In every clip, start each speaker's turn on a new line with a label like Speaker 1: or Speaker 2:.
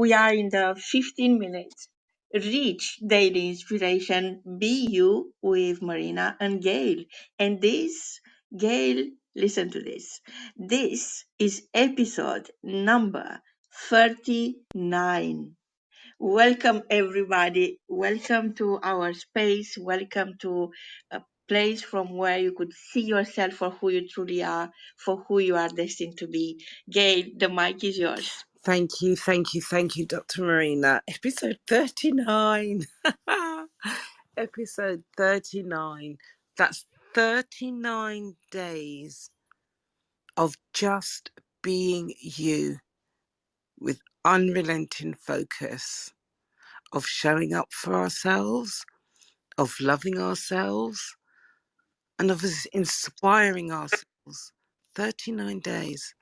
Speaker 1: we are in the 15 minutes Rich Daily Inspiration Be You with Marina and Gayle. And this, Gayle, listen to this. This is episode number 39. Welcome, everybody. Welcome to our space. Welcome to a place from where you could see yourself for who you truly are, for who you are destined to be. Gail, the mic is yours.
Speaker 2: Thank you, Dr. Marina. Episode 39. Episode 39. That's 39 days of just being you with unrelenting focus, of showing up for ourselves, of loving ourselves, and of inspiring ourselves. 39 days.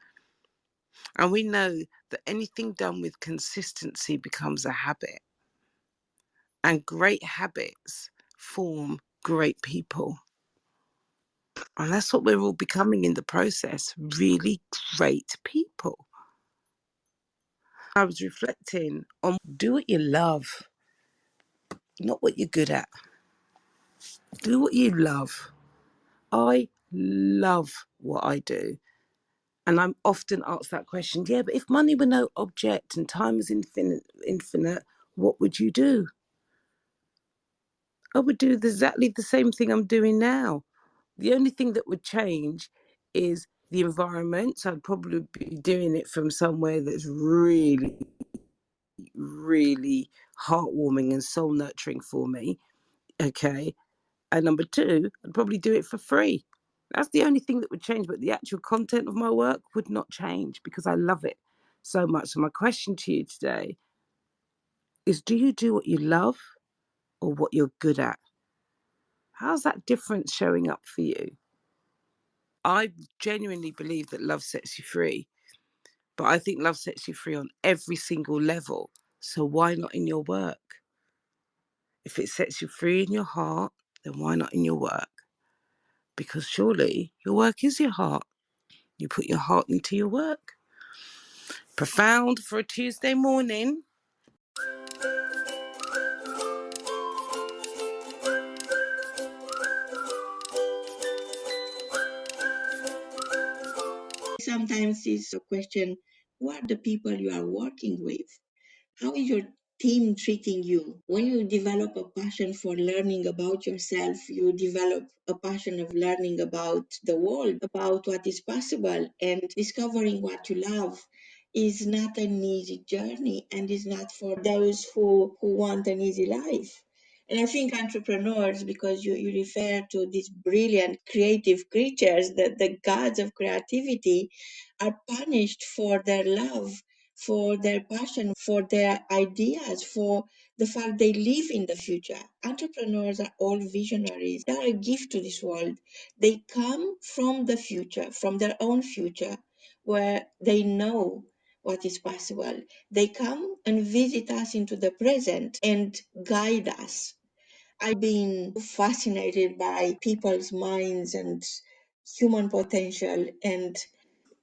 Speaker 2: And we know that anything done with consistency becomes a habit. And great habits form great people. And that's what we're all becoming in the process, really great people. I was reflecting on do what you love, not what you're good at. Do what you love. I love what I do. And I'm often asked that question, yeah, but if money were no object and time is infinite, what would you do? I would do exactly the same thing I'm doing now. The only thing that would change is the environment. So I'd probably be doing it from somewhere that's really, really heartwarming and soul nurturing for me. Okay. And number two, I'd probably do it for free. That's the only thing that would change. But the actual content of my work would not change because I love it so much. So my question to you today is, do you do what you love or what you're good at? How's that difference showing up for you? I genuinely believe that love sets you free, but I think love sets you free on every single level. So why not in your work? If it sets you free in your heart, then why not in your work? Because surely your work is your heart. You put your heart into your work. Profound for a Tuesday morning.
Speaker 1: Sometimes it's a question, what are the people you are working with? How is your team treating you? When you develop a passion for learning about yourself, you develop a passion of learning about the world, about what is possible, and discovering what you love is not an easy journey and is not for those who want an easy life. And I think entrepreneurs, because you refer to these brilliant creative creatures, the gods of creativity, are punished for their love, for their passion, for their ideas, for the fact they live in the future. Entrepreneurs are all visionaries. They are a gift to this world. They come from the future, from their own future, where they know what is possible. They come and visit us into the present and guide us. I've been fascinated by people's minds and human potential and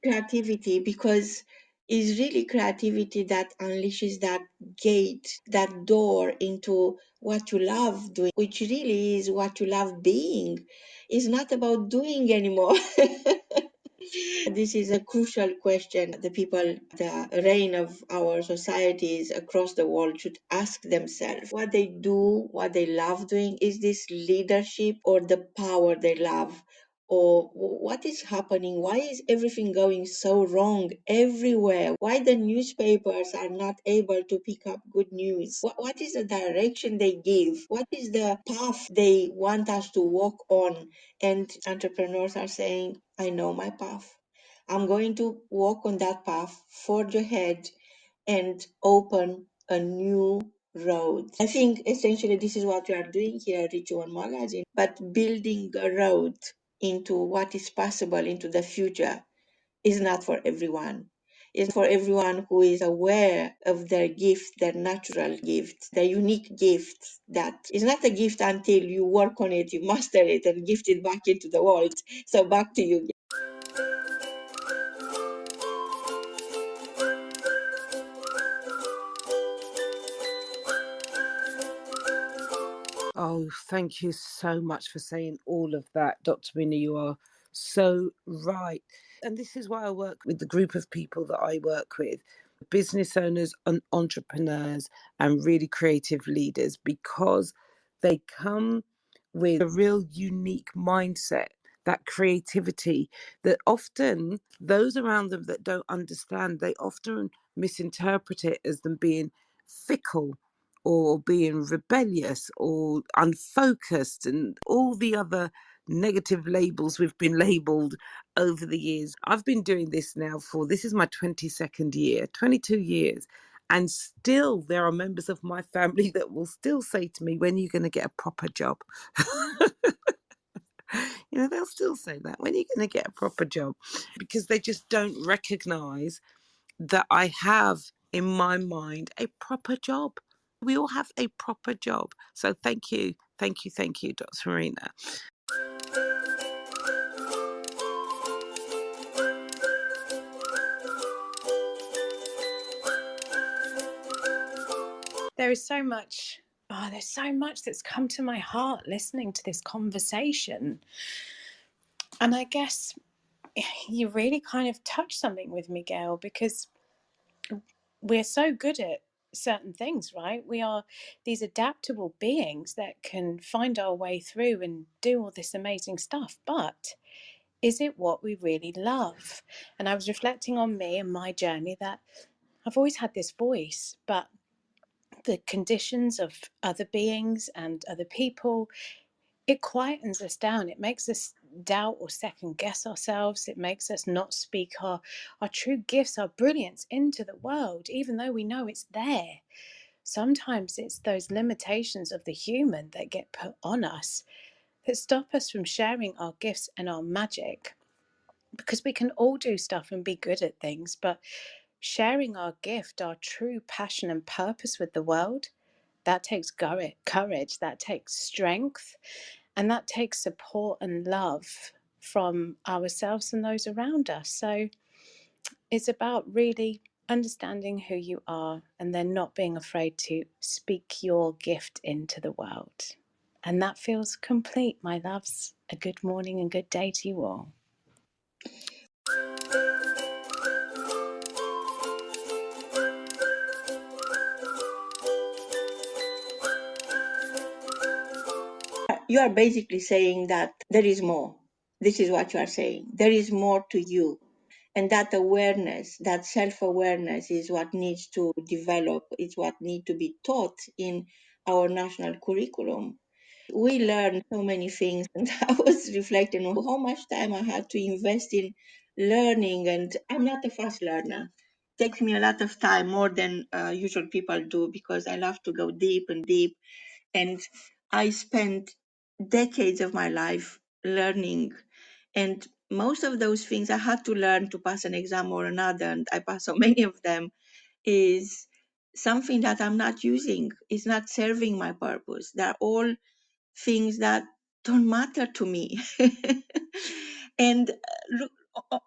Speaker 1: creativity, because it's really creativity that unleashes that gate, that door into what you love doing, which really is what you love being. It's not about doing anymore. This is a crucial question the people, the reign of our societies across the world should ask themselves. What they do, what they love doing, is this leadership or the power they love? Or what is happening? Why is everything going so wrong everywhere? Why the newspapers are not able to pick up good news? What is the direction they give? What is the path they want us to walk on? And entrepreneurs are saying, I know my path. I'm going to walk on that path, forge ahead, and open a new road. I think essentially this is what we are doing here at Ritual Magazine, but building a road into what is possible into the future is not for everyone. It's for everyone who is aware of their gift, their natural gift, their unique gift that is not a gift until you work on it, you master it, and gift it back into the world. So back to you.
Speaker 2: Oh, thank you so much for saying all of that, Dr. Mina. You are so right. And this is why I work with the group of people that I work with, business owners and entrepreneurs and really creative leaders, because they come with a real unique mindset, that creativity that often those around them that don't understand, they often misinterpret it as them being fickle or being rebellious or unfocused and all the other negative labels we've been labeled over the years. I've been doing this now for, this is my 22nd year, 22 years. And still, there are members of my family that will still say to me, when are you going to get a proper job? They'll still say that. When are you going to get a proper job? Because they just don't recognize that I have in my mind a proper job. We all have a proper job. So thank you, Dr. Marina.
Speaker 3: There is so much, there's so much that's come to my heart listening to this conversation. And I guess you really kind of touched something with me, Gayle, because we're so good at certain things, right? We are these adaptable beings that can find our way through and do all this amazing stuff. But is it what we really love? And I was reflecting on me and my journey, that I've always had this voice, but the conditions of other beings and other people, it quietens us down. It makes us doubt or second guess ourselves. It makes us not speak our true gifts, our brilliance into the world, even though we know it's there. Sometimes it's those limitations of the human that get put on us that stop us from sharing our gifts and our magic, because we can all do stuff and be good at things, but sharing our gift, our true passion and purpose with the world, that takes courage, that takes strength, and that takes support and love from ourselves and those around us. So it's about really understanding who you are and then not being afraid to speak your gift into the world. And that feels complete, my loves. A good morning and good day to you all.
Speaker 1: You are basically saying that there is more. This is what you are saying. There is more to you. And that awareness, that self-awareness is what needs to develop, it's what needs to be taught in our national curriculum. We learn so many things, and I was reflecting on how much time I had to invest in learning, and I'm not a fast learner. It takes me a lot of time, more than usual people do, because I love to go deep and deep. And I spent decades of my life learning. And most of those things I had to learn to pass an exam or another, and I passed so many of them, is something that I'm not using. It's not serving my purpose. They're all things that don't matter to me. And look,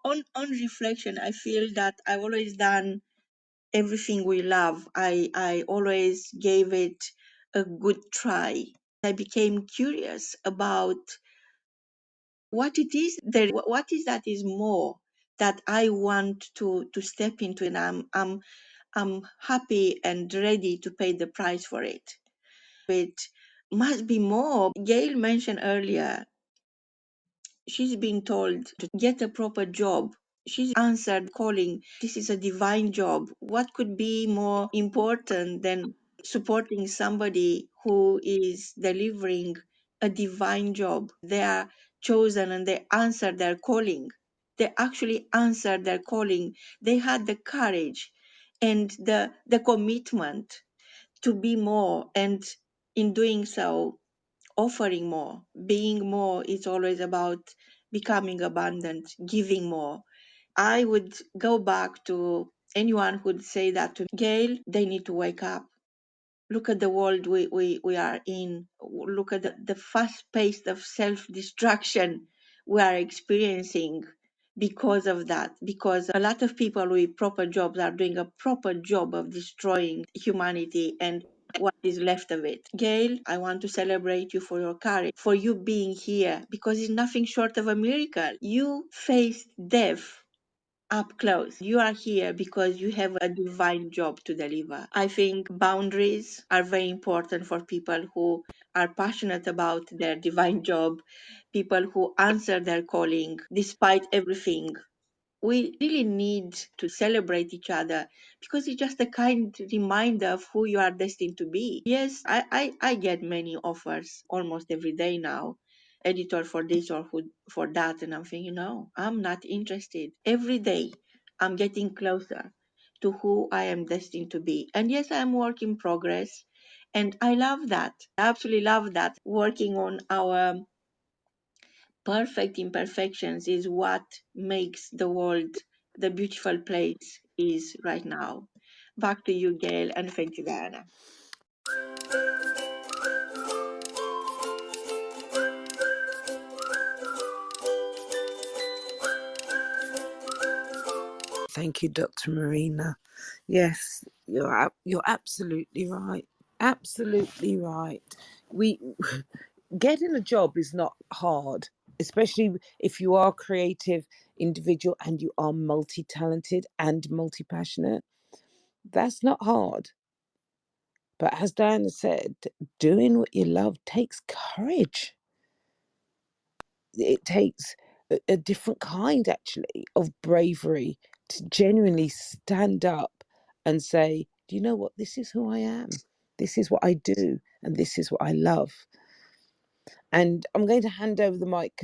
Speaker 1: on reflection, I feel that I've always done everything we love. I always gave it a good try. I became curious about what it is there, what is that is more that I want to step into, and I'm happy and ready to pay the price for it. It must be more. Gail mentioned earlier, she's been told to get a proper job. She's answered calling. This is a divine job. What could be more important than supporting somebody who is delivering a divine job? They are chosen and they answer their calling. They actually answered their calling. They had the courage and the commitment to be more, and in doing so, offering more. Being more is always about becoming abundant, giving more. I would go back to anyone who would say that to Gail, they need to wake up. Look at the world we are in. Look at the fast pace of self destruction we are experiencing because of that. Because a lot of people with proper jobs are doing a proper job of destroying humanity. And what is left of it. Gayle, I want to celebrate you for your courage, for you being here, because it's nothing short of a miracle. You faced death up close. You are here because you have a divine job to deliver. I think boundaries are very important for people who are passionate about their divine job, people who answer their calling despite everything. We really need to celebrate each other because it's just a kind reminder of who you are destined to be. Yes, I get many offers almost every day now, editor for this or who, for that, and I'm thinking, no, I'm not interested. Every day I'm getting closer to who I am destined to be. And yes, I'm work in progress. And I love that. I absolutely love that. Working on our perfect imperfections is what makes the world the beautiful place is right now. Back to you, Gayle, and thank you, Diana.
Speaker 2: Thank you, Dr. Marina. Yes, you're absolutely right. Absolutely right. We Getting a job is not hard, especially if you are a creative individual and you are multi-talented and multi-passionate. That's not hard. But as Diana said, doing what you love takes courage. It takes a different kind, actually, of bravery to genuinely stand up and say, do you know what? This is who I am. This is what I do. And this is what I love. And I'm going to hand over the mic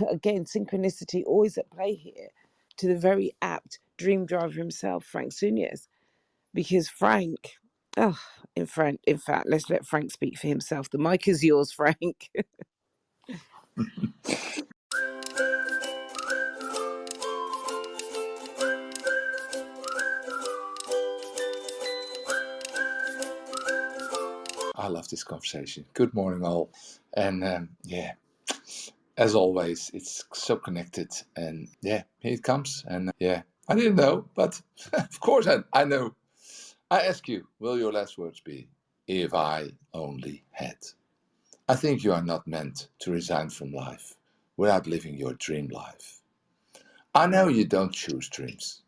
Speaker 2: again, synchronicity always at play here, to the very apt dream driver himself, Frank Sunez. Because Frank, in fact, let's let Frank speak for himself. The mic is yours, Frank.
Speaker 4: I love this conversation. Good morning, all. And yeah, as always, it's so connected. And yeah, here it comes. And yeah, I didn't know, but of course I know. I ask you, will your last words be, if I only had? I think you are not meant to resign from life without living your dream life. I know you don't choose dreams.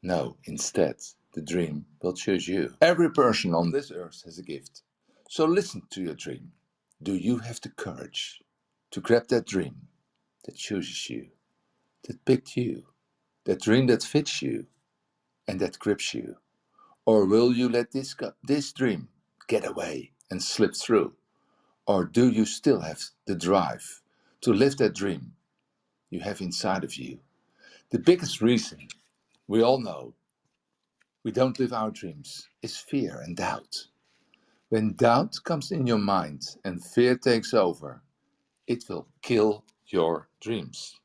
Speaker 4: No, instead, the dream will choose you. Every person on this earth has a gift. So listen to your dream. Do you have the courage to grab that dream that chooses you, that picked you, that dream that fits you and that grips you? Or will you let this dream get away and slip through? Or do you still have the drive to live that dream you have inside of you? The biggest reason we all know we don't live our dreams is fear and doubt. When doubt comes in your mind and fear takes over, it will kill your dreams.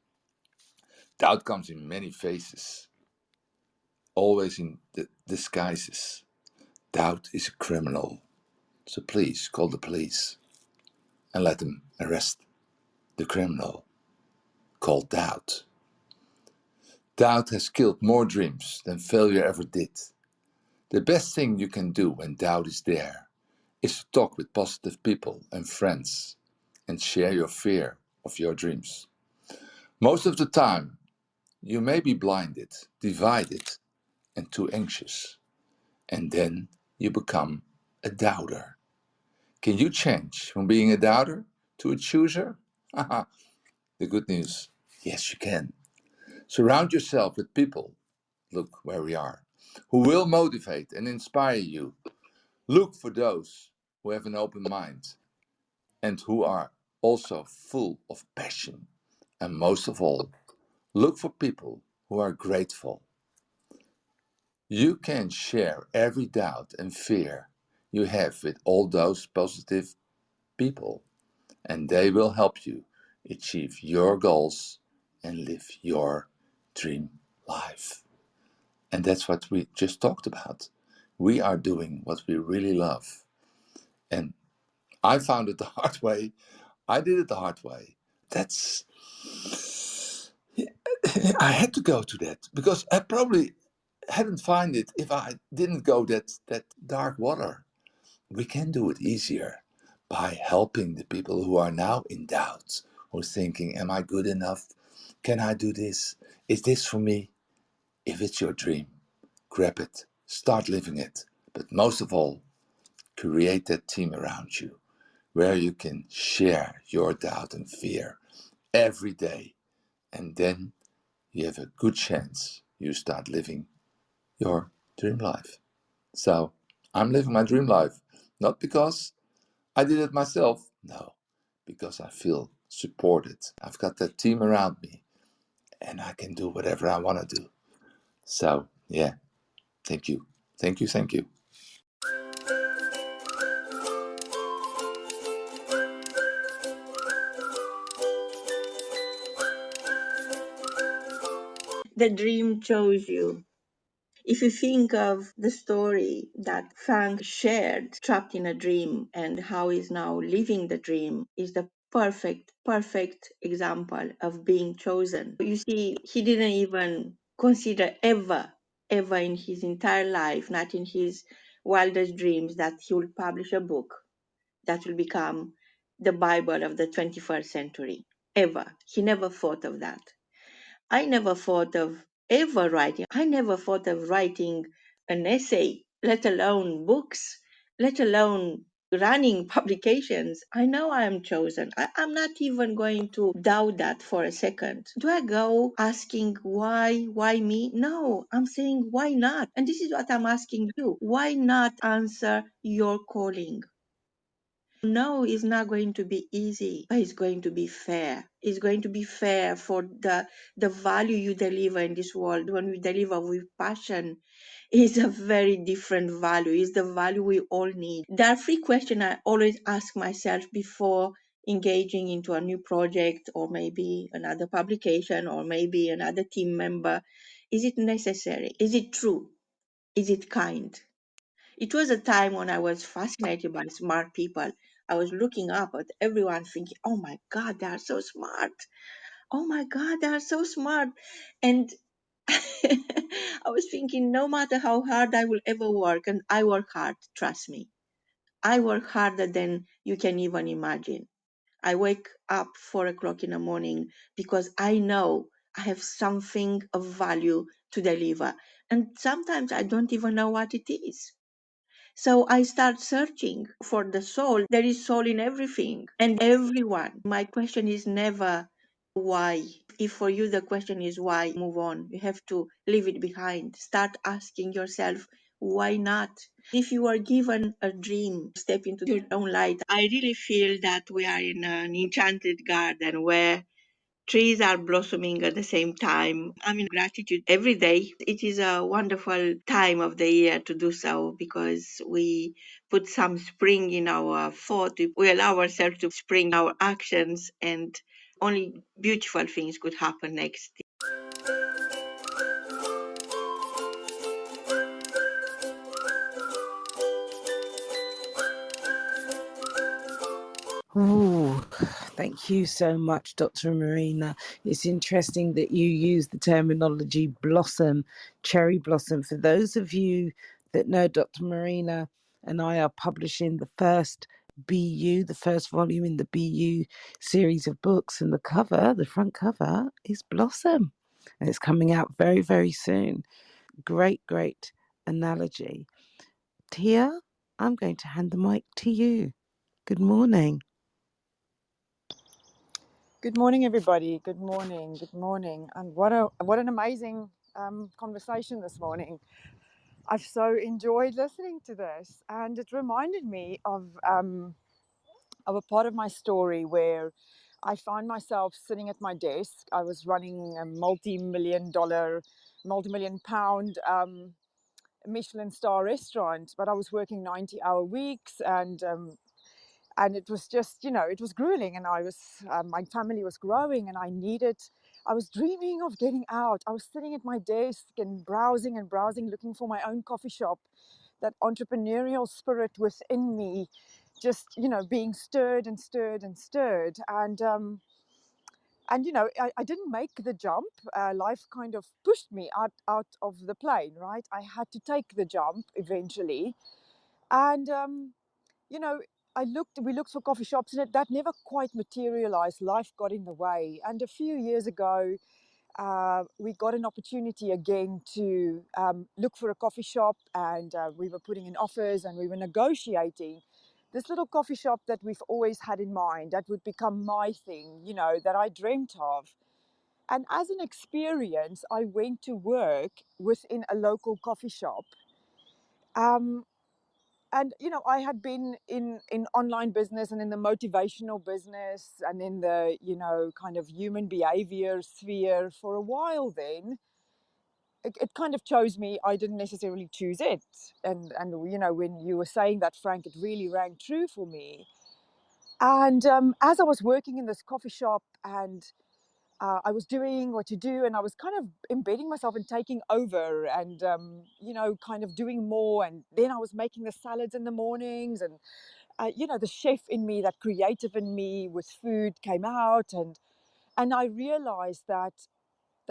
Speaker 4: Doubt comes in many faces, always in the disguises. Doubt is a criminal, so please call the police and let them arrest the criminal called doubt. Doubt has killed more dreams than failure ever did. The best thing you can do when doubt is there is to talk with positive people and friends and share your fear of your dreams. Most of the time, you may be blinded, divided, and too anxious, and then you become a doubter. Can you change from being a doubter to a chooser? The good news, yes, you can. Surround yourself with people, look where we are, who will motivate and inspire you. Look for those who have an open mind and who are also full of passion. And most of all, look for people who are grateful. You can share every doubt and fear you have with all those positive people, and they will help you achieve your goals and live your dream life. And that's what we just talked about. We are doing what we really love. And I found it the hard way. I did it the hard way. That's I had to go to that because I probably hadn't find it if I didn't go that dark water. we can do it easier by helping the people who are now in doubt, who's thinking, am I good enough? Can I do this? Is this for me? If it's your dream, grab it, start living it. But most of all, create that team around you where you can share your doubt and fear every day. And then you have a good chance you start living your dream life. So I'm living my dream life, not because I did it myself, no, because I feel supported. I've got that team around me and I can do whatever I want to do. So, yeah, thank you. Thank you. Thank you.
Speaker 1: The dream chose you. If you think of the story that Frank shared, trapped in a dream, and how he's now living the dream, is the perfect example of being chosen. You see, he didn't even consider ever in his entire life, not in his wildest dreams, that he would publish a book that will become the Bible of the 21st century. Ever. He never thought of that. I never thought of ever writing. I never thought of writing an essay, let alone books, let alone running publications. I know I am chosen. I'm not even going to doubt that for a second. Do I go asking why me? No, I'm saying why not? And this is what I'm asking you. Why not answer your calling? No, it's not going to be easy, but it's going to be fair. It's going to be fair for the value you deliver in this world. When we deliver with passion, it's a very different value. It's the value we all need. There are three questions I always ask myself before engaging into a new project or maybe another publication or maybe another team member. Is it necessary? Is it true? Is it kind? It was a time when I was fascinated by smart people. I was looking up at everyone thinking, oh my God, they are so smart. Oh my God, they are so smart. And I was thinking, no matter how hard I will ever work, and I work hard, trust me, I work harder than you can even imagine. I wake up 4 o'clock in the morning because I know I have something of value to deliver. And sometimes I don't even know what it is. So I start searching for the soul. There is soul in everything and everyone. My question is never why. If for you the question is why, move on. You have to leave it behind. Start asking yourself, why not? If you are given a dream, step into your own light. I really feel that we are in an enchanted garden where trees are blossoming at the same time. I'm in gratitude every day. It is a wonderful time of the year to do so because we put some spring in our thought. We allow ourselves to spring our actions, and only beautiful things could happen next.
Speaker 2: Oh, thank you so much, Dr. Marina. It's interesting that you use the terminology blossom, cherry blossom. For those of you that know Dr. Marina and I are publishing the first BU, the first volume in the BU series of books, and the cover, the front cover, is Blossom. And it's coming out very, very soon. Great analogy. Tia, I'm going to hand the mic to you. Good morning.
Speaker 5: Good morning, everybody. Good morning. Good morning. And what an amazing conversation this morning. I've so enjoyed listening to this, and it reminded me of a part of my story where I found myself sitting at my desk. I was running a multi-million pound Michelin star restaurant, but I was working 90-hour weeks, and it was just, it was grueling, and my family was growing, and I was dreaming of getting out. I was sitting at my desk and browsing, looking for my own coffee shop. That entrepreneurial spirit within me just, being stirred and stirred and stirred. And I didn't make the jump. Life kind of pushed me out of the plane, right? I had to take the jump eventually. And you know, we looked for coffee shops, and that never quite materialized. Life got in the way. And a few years ago, we got an opportunity again to look for a coffee shop, and we were putting in offers and we were negotiating this little coffee shop that we've always had in mind, that would become my thing, you know, that I dreamt of. And as an experience, I went to work within a local coffee shop. Um, and you know, I had been in online business and in the motivational business and in the, you know, kind of human behavior sphere for a while. Then it kind of chose me. I didn't necessarily choose it. And you know, when you were saying that, Frank, it really rang true for me. And as I was working in this coffee shop, and I was doing what you do, and I was kind of embedding myself and taking over, and you know, kind of doing more. And then I was making the salads in the mornings, and you know, the chef in me, that creative in me with food, came out. And I realized that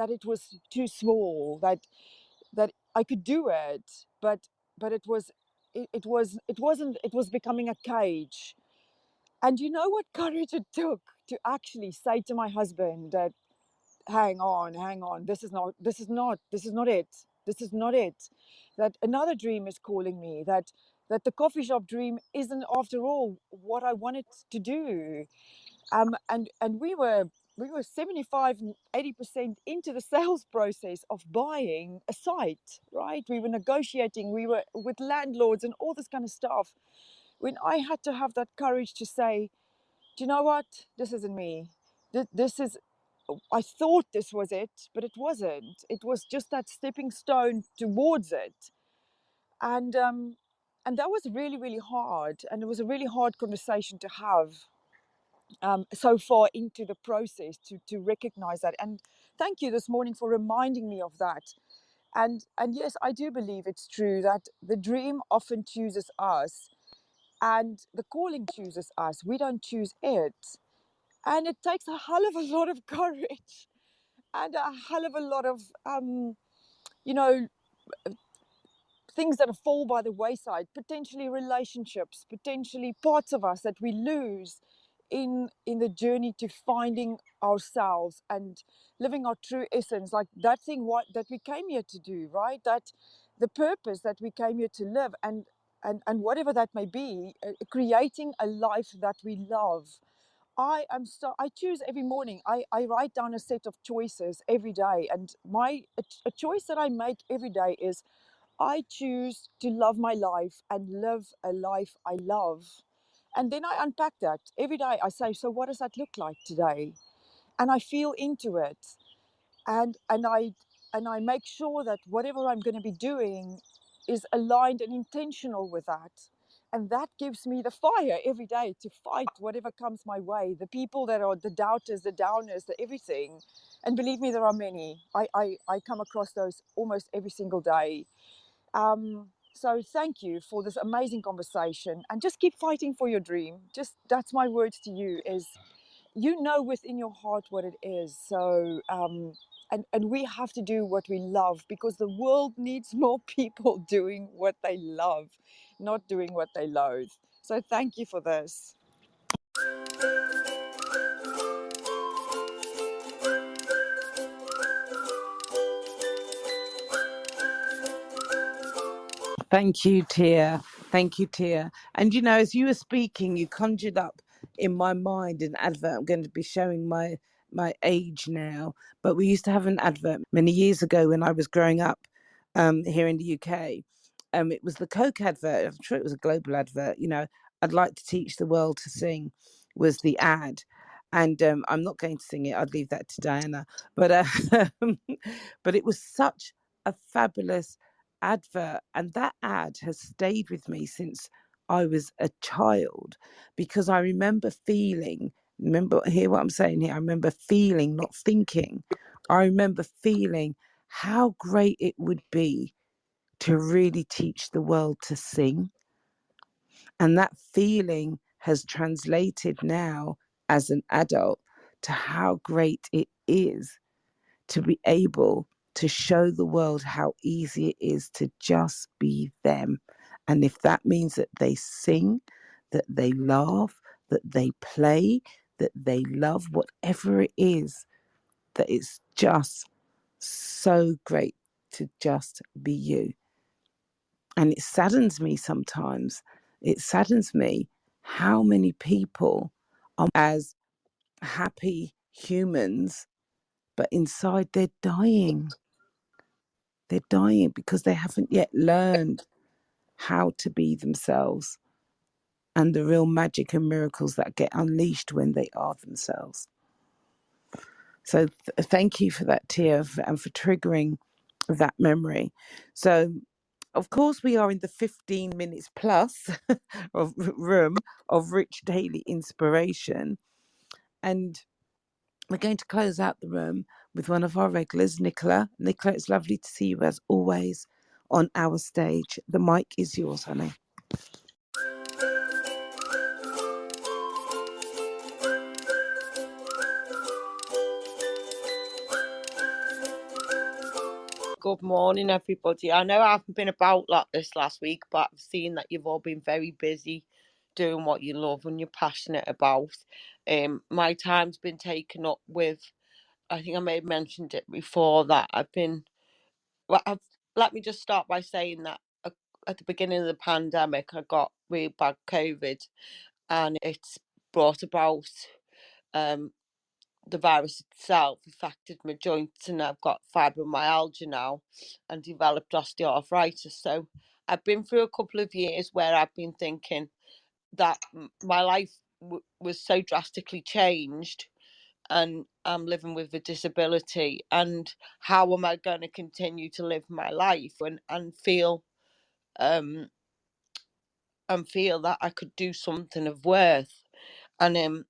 Speaker 5: it was too small, that I could do it, but it was becoming a cage. And you know what courage it took to actually say to my husband that, hang on, this is not it. This is not it. That another dream is calling me, that the coffee shop dream isn't after all what I wanted to do. And we were 75 and 80% into the sales process of buying a site, right? We were negotiating, we were with landlords and all this kind of stuff, when I had to have that courage to say, do you know what, this isn't me. This is, I thought this was it, but it wasn't. It was just that stepping stone towards it. And that was really, really hard, and it was a really hard conversation to have, so far into the process, to recognize that. And thank you this morning for reminding me of that. And yes, I do believe it's true that the dream often chooses us, and the calling chooses us. We don't choose it. And it takes a hell of a lot of courage and a hell of a lot of you know, things that fall by the wayside, potentially relationships, potentially parts of us that we lose in the journey to finding ourselves and living our true essence, like that thing what that we came here to do, right? That the purpose that we came here to live, and whatever that may be, creating a life that we love. I choose every morning. I write down a set of choices every day, and a choice that I make every day is, I choose to love my life and live a life I love. And then I unpack that every day. I say, so what does that look like today? And I feel into it. And I make sure that whatever I'm going to be doing is aligned and intentional with that. And that gives me the fire every day to fight whatever comes my way. The people that are the doubters, the downers, the everything. And believe me, there are many. I come across those almost every single day. So thank you for this amazing conversation, and just keep fighting for your dream. Just, that's my words to you, is, you know, within your heart what it is. So and we have to do what we love, because the world needs more people doing what they love, not doing what they loathe. So thank you for this.
Speaker 2: Thank you, Tia. Thank you, Tia. And you know, as you were speaking, you conjured up in my mind an advert. I'm going to be showing my age now, but we used to have an advert many years ago when I was growing up here in the UK. It was the Coke advert. I'm sure it was a global advert. You know, I'd like to teach the world to sing was the ad. And I'm not going to sing it. I'd leave that to Diana. But but it was such a fabulous advert, and that ad has stayed with me since I was a child, because I remember feeling, hear what I'm saying here, I remember feeling, not thinking, I remember feeling how great it would be to really teach the world to sing. And that feeling has translated now as an adult to how great it is to be able to show the world how easy it is to just be them. And if that means that they sing, that they laugh, that they play, that they love, whatever it is, that it's just so great to just be you. And it saddens me sometimes. It saddens me how many people are as happy humans, but inside they're dying. They're dying because they haven't yet learned how to be themselves and the real magic and miracles that get unleashed when they are themselves. So thank you for that, Tia, and for triggering that memory. So, of course, we are in the 15 minutes plus of room of rich daily inspiration. And we're going to close out the room with one of our regulars, Nicola. Nicola, it's lovely to see you as always on our stage. The mic is yours, honey.
Speaker 6: Good morning, everybody. I know I haven't been about like this last week, but I've seen that you've all been very busy doing what you love and you're passionate about. My time's been taken up with, I think I may have mentioned it before, that let me just start by saying that at the beginning of the pandemic, I got really bad COVID, and it's brought about the virus itself affected my joints, and I've got fibromyalgia now and developed osteoarthritis. So I've been through a couple of years where I've been thinking that my life was so drastically changed, and I'm living with a disability, and how am I going to continue to live my life and feel that I could do something of worth. And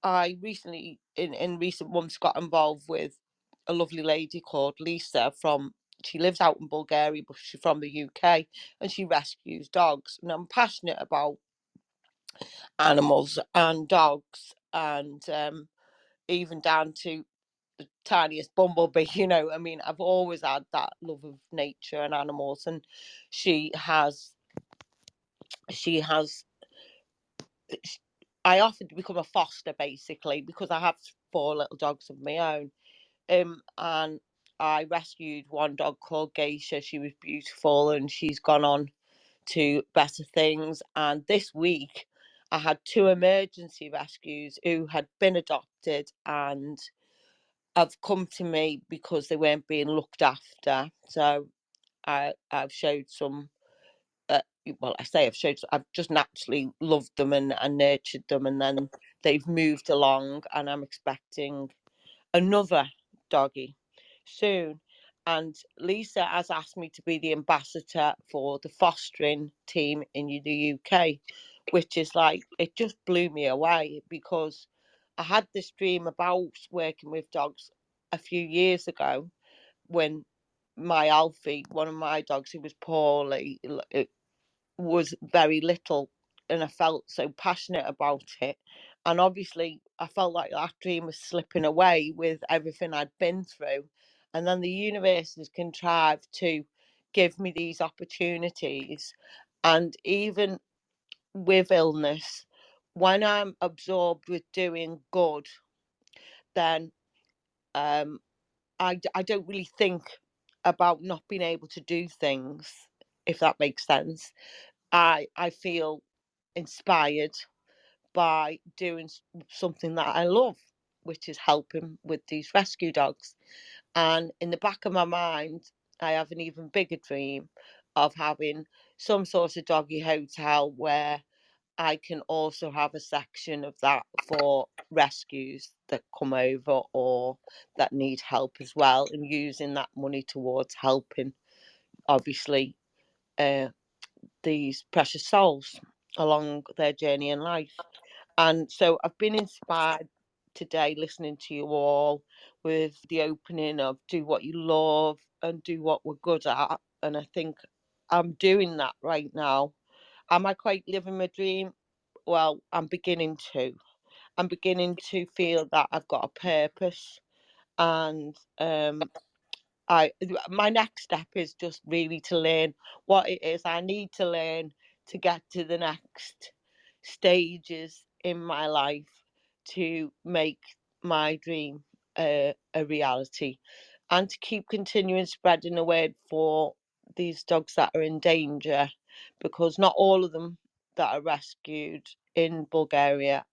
Speaker 6: I recently, in recent months, got involved with a lovely lady called Lisa she lives out in Bulgaria, but she's from the UK, and she rescues dogs. And I'm passionate about animals and dogs, and even down to the tiniest bumblebee. I mean, I've always had that love of nature and animals, and she has I offered to become a foster, basically, because I have 4 little dogs of my own. And I rescued one dog called Geisha. She was beautiful, and she's gone on to better things. And this week, I had 2 emergency rescues who had been adopted and have come to me because they weren't being looked after. So I've showed some. Well, I've just naturally loved them and nurtured them, and then they've moved along, and I'm expecting another doggy soon. And Lisa has asked me to be the ambassador for the fostering team in the UK, which is like, it just blew me away, because I had this dream about working with dogs a few years ago, when my Alfie, one of my dogs who was poorly, was very little, and I felt so passionate about it. And obviously I felt like that dream was slipping away with everything I'd been through, and then the universe has contrived to give me these opportunities. And even with illness, when I'm absorbed with doing good, then I don't really think about not being able to do things, if that makes sense. I feel inspired by doing something that I love, which is helping with these rescue dogs. And in the back of my mind, I have an even bigger dream of having some sort of doggy hotel where I can also have a section of that for rescues that come over or that need help as well, and using that money towards helping, obviously, these precious souls along their journey in life. And so I've been inspired today listening to you all with the opening of do what you love and do what we're good at. And I think I'm doing that right now. Am I quite living my dream? Well, I'm beginning to. I'm beginning to feel that I've got a purpose, and my next step is just really to learn what it is I need to learn to get to the next stages in my life to make my dream a reality, and to keep continuing spreading the word for these dogs that are in danger, because not all of them that are rescued in Bulgaria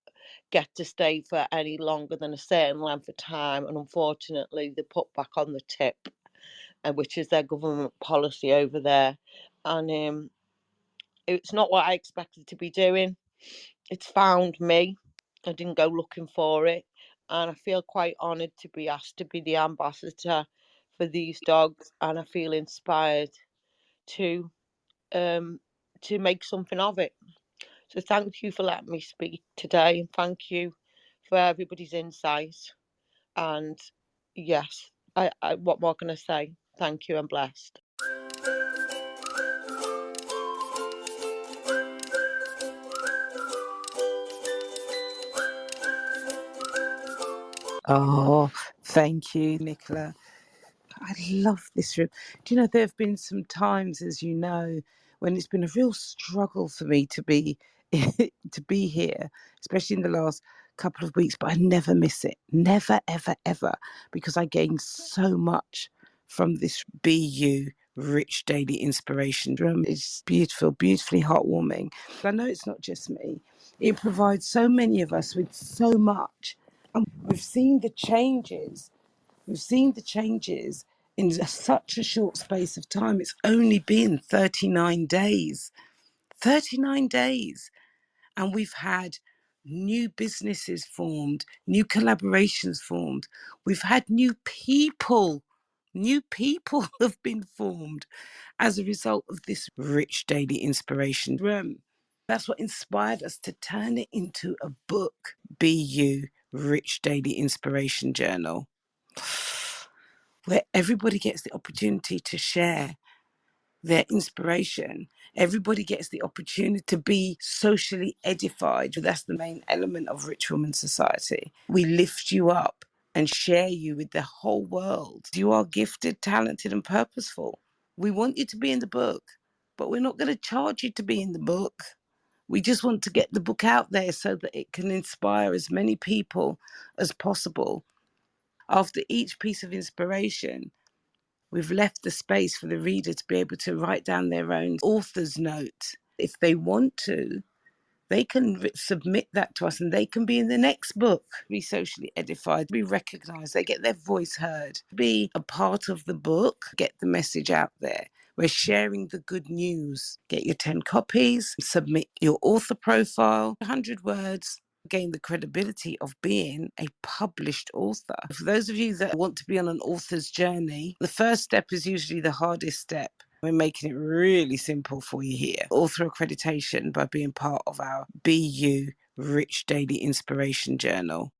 Speaker 6: get to stay for any longer than a certain length of time, and unfortunately they're put back on the tip, which is their government policy over there. And it's not what I expected to be doing. It's found me. I didn't go looking for it, and I feel quite honoured to be asked to be the ambassador for these dogs, and I feel inspired to make something of it. So thank you for letting me speak today, and thank you for everybody's insight. And yes, what more can I say? Thank you. I'm blessed.
Speaker 2: Oh, thank you, Nicola. I love this room. Do you know, there have been some times, as you know, when it's been a real struggle for me to be to be here, especially in the last couple of weeks, but I never miss it. Never, ever, ever, because I gain so much from this BU rich daily inspiration room. It's beautiful, beautifully heartwarming. I know it's not just me. It provides so many of us with so much. And we've seen the changes. We've seen the changes in such a short space of time. It's only been 39 days. 39 days. And we've had new businesses formed, new collaborations formed. We've had new people. New people have been formed as a result of this rich daily inspiration room. That's what inspired us to turn it into a book, BU Rich Daily Inspiration Journal, where everybody gets the opportunity to share their inspiration. Everybody gets the opportunity to be socially edified. That's the main element of Rich Woman Society. We lift you up and share you with the whole world. You are gifted, talented, and purposeful. We want you to be in the book, but we're not going to charge you to be in the book. We just want to get the book out there so that it can inspire as many people as possible. After each piece of inspiration, we've left the space for the reader to be able to write down their own author's note. If they want to, they can submit that to us and they can be in the next book, be socially edified, be recognised, they get their voice heard, be a part of the book, get the message out there. We're sharing the good news. Get your 10 copies, submit your author profile, 100 words, gain the credibility of being a published author. For those of you that want to be on an author's journey, the first step is usually the hardest step. We're making it really simple for you here. Author accreditation by being part of our BU Rich Daily Inspiration Journal.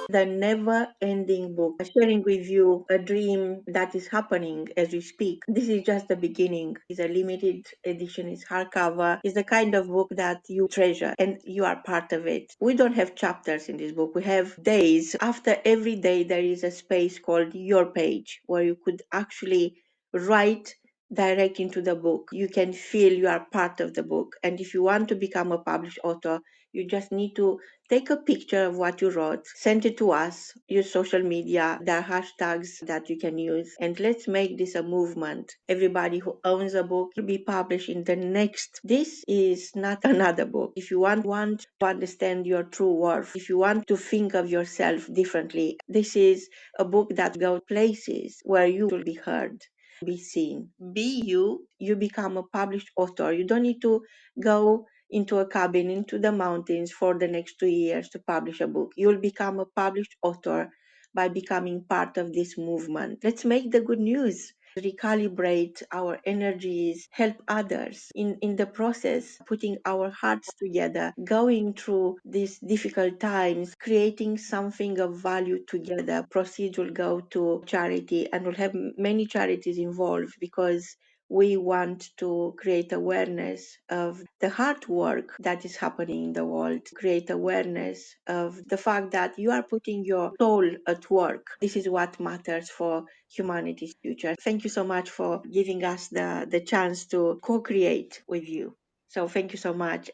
Speaker 1: The never-ending book, sharing with you a dream that is happening as we speak. This is just the beginning. It's a limited edition, it's hardcover. It's the kind of book that you treasure and you are part of it. We don't have chapters in this book. We have days. After every day, there is a space called Your Page where you could actually write direct into the book. You can feel you are part of the book. And if you want to become a published author, you just need to take a picture of what you wrote, send it to us, use social media. There are hashtags that you can use, and let's make this a movement. Everybody who owns a book will be published in the next. This is not another book. If you want to understand your true worth, if you want to think of yourself differently, this is a book that goes places where you will be heard, be seen. Be you, you become a published author. You don't need to go into a cabin into the mountains for the next 2 years to publish a book. You'll become a published author by becoming part of this movement. Let's make the good news. Recalibrate our energies, help others in the process, putting our hearts together, going through these difficult times, creating something of value together. Proceeds will go to charity and we'll have many charities involved because we want to create awareness of the hard work that is happening in the world, create awareness of the fact that you are putting your soul at work. This is what matters for humanity's future. Thank you so much for giving us the chance to co-create with you. So thank you so much.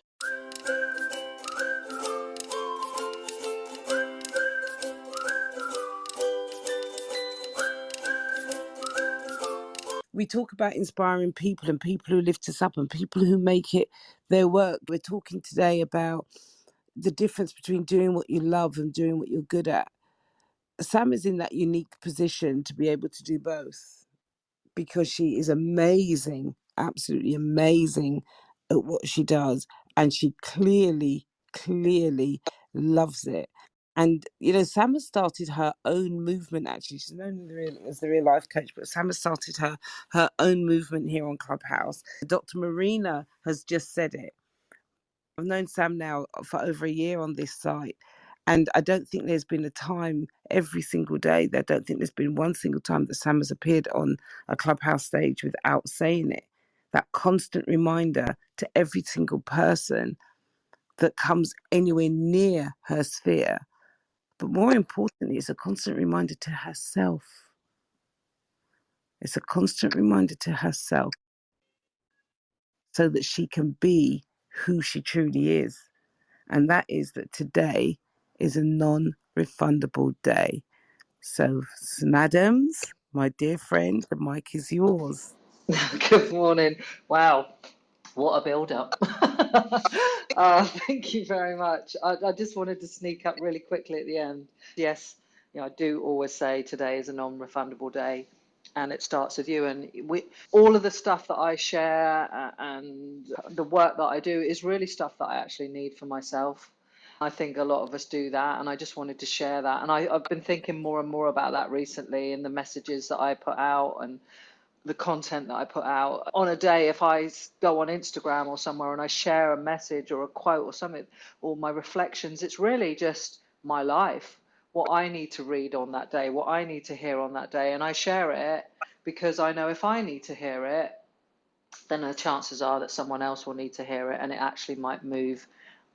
Speaker 2: We talk about inspiring people and people who lift us up and people who make it their work. We're talking today about the difference between doing what you love and doing what you're good at. Sam is in that unique position to be able to do both because she is amazing, absolutely amazing at what she does. And she clearly loves it. And, you know, Sam has started her own movement, actually. She's known as the real life coach, but Sam has started her own movement here on Clubhouse. Dr. Marina has just said it. I've known Sam now for over a year on this site. And I don't think there's been a time every single day, I don't think there's been one single time that Sam has appeared on a Clubhouse stage without saying it. That constant reminder to every single person that comes anywhere near her sphere. But more importantly, it's a constant reminder to herself. It's a constant reminder to herself so that she can be who she truly is. And that is that today is a non-refundable day. So, madams, my dear friend, the mic is yours.
Speaker 7: Good morning. Wow, what a build-up. Thank you very much. I just wanted to sneak up really quickly at the end. Yes, you know, I do always say today is a non-refundable day, and it starts with you. And all of the stuff that I share and the work that I do is really stuff that I actually need for myself. I think a lot of us do that, and I just wanted to share that. And I've been thinking more and more about that recently in the messages that I put out and the content that I put out. On a day, if I go on Instagram or somewhere and I share a message or a quote or something, or my reflections, it's really just my life, what I need to read on that day, what I need to hear on that day. And I share it because I know if I need to hear it, then the chances are that someone else will need to hear it, and it actually might move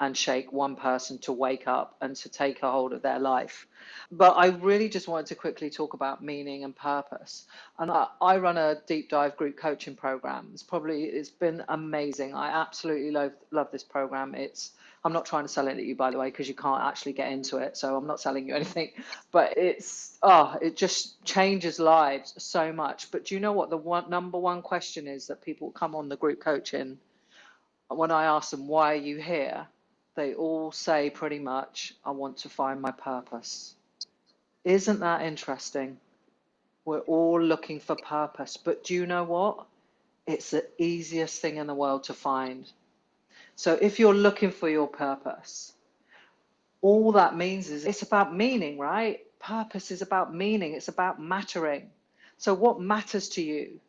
Speaker 7: and shake one person to wake up and to take a hold of their life. But I really just wanted to quickly talk about meaning and purpose. And I run a deep dive group coaching program. It's been amazing. I absolutely love this program. I'm not trying to sell it at you, by the way, because you can't actually get into it. So I'm not selling you anything, but it just changes lives so much. But do you know what the number one question is that people come on the group coaching? When I ask them, why are you here? They all say pretty much, I want to find my purpose. Isn't that interesting? We're all looking for purpose, but do you know what? It's the easiest thing in the world to find. So if you're looking for your purpose, all that means is it's about meaning, right? Purpose is about meaning. It's about mattering. So what matters to you?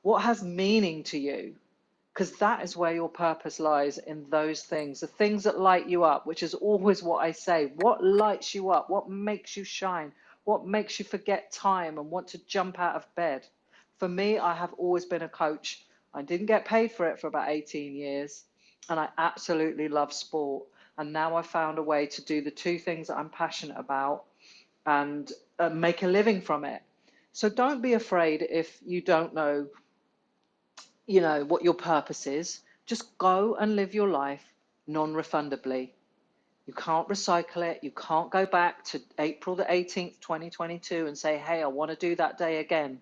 Speaker 7: What has meaning to you? Because that is where your purpose lies, in those things, the things that light you up, which is always what I say. What lights you up? What makes you shine? What makes you forget time and want to jump out of bed? For me, I have always been a coach. I didn't get paid for it for about 18 years, and I absolutely love sport. And now I've found a way to do the two things that I'm passionate about and make a living from it. So don't be afraid if you don't know what your purpose is. Just go and live your life non-refundably. You can't recycle it. You can't go back to April the 18th, 2022 and say, hey, I want to do that day again.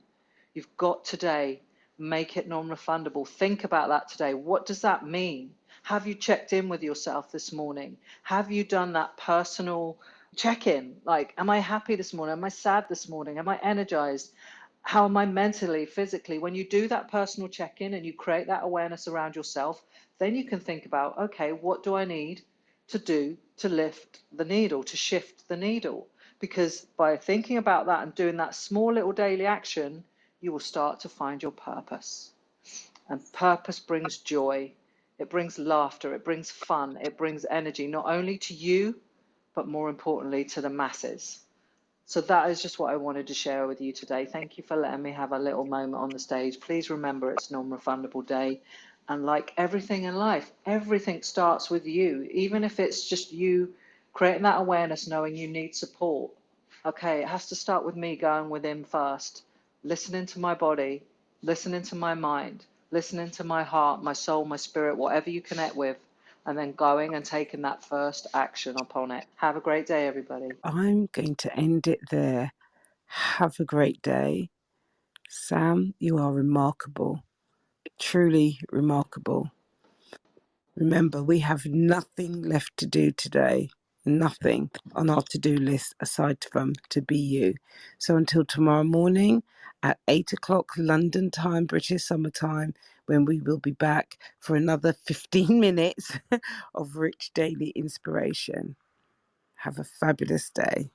Speaker 7: You've got today. Make it non-refundable. Think about that today. What does that mean? Have you checked in with yourself this morning? Have you done that personal check-in? Like, am I happy this morning? Am I sad this morning? Am I energized? How am I mentally, physically? When you do that personal check-in and you create that awareness around yourself, then you can think about, okay, what do I need to do to lift the needle, to shift the needle? Because by thinking about that and doing that small little daily action, you will start to find your purpose. And purpose brings joy. It brings laughter. It brings fun. It brings energy, not only to you, but more importantly to the masses. So that is just what I wanted to share with you today. Thank you for letting me have a little moment on the stage. Please remember it's non-refundable day. And like everything in life, everything starts with you. Even if it's just you creating that awareness, knowing you need support. Okay, it has to start with me going within first, listening to my body, listening to my mind, listening to my heart, my soul, my spirit, whatever you connect with, and then going and taking that first action upon it. Have a great day, everybody.
Speaker 2: I'm going to end it there. Have a great day. Sam, you are remarkable. Truly remarkable. Remember, we have nothing left to do today. Nothing on our to-do list aside from to be you. So until tomorrow morning at 8 o'clock London time, British summertime, when we will be back for another 15 minutes of rich daily inspiration. Have a fabulous day.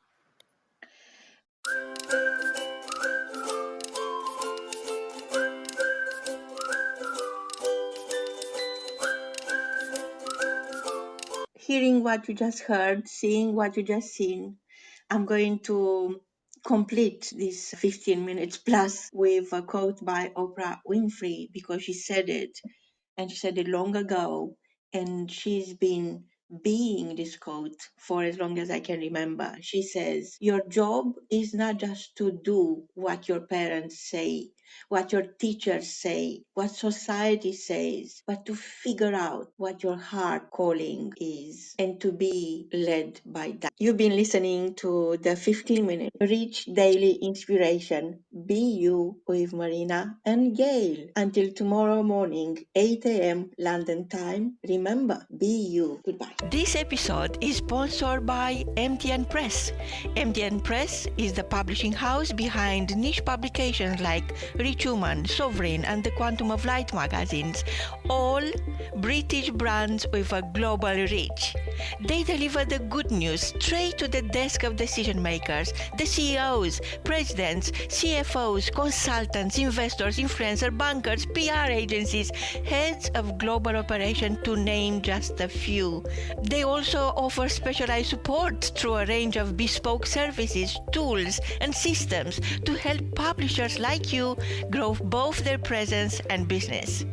Speaker 1: Hearing what you just heard, seeing what you just seen, I'm going to complete this 15 minutes plus with a quote by Oprah Winfrey, because she said it, and she said it long ago, and she's been being this quote for as long as I can remember. She says, "Your job is not just to do what your parents say, what your teachers say, what society says, but to figure out what your heart calling is and to be led by that." You've been listening to the 15-minute Rich Daily Inspiration, Be You with Marina and Gayle. Until tomorrow morning, 8 a.m. London time, remember, be you. Goodbye.
Speaker 8: This episode is sponsored by MTN Press. MTN Press is the publishing house behind niche publications like Rich Human, Sovereign, and the Quantum of Light magazines, all British brands with a global reach. They deliver the good news straight to the desk of decision makers, the CEOs, presidents, CFOs, consultants, investors, influencers, bankers, PR agencies, heads of global operations, to name just a few. They also offer specialized support through a range of bespoke services, tools, and systems to help publishers like you grow both their presence and business.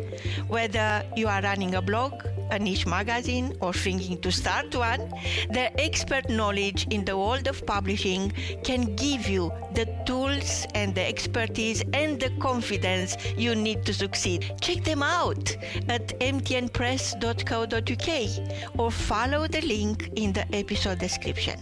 Speaker 8: Whether you are running a blog, a niche magazine, or thinking to start one, their expert knowledge in the world of publishing can give you the tools and the expertise and the confidence you need to succeed. Check them out at mtnpress.co.uk or follow the link in the episode description.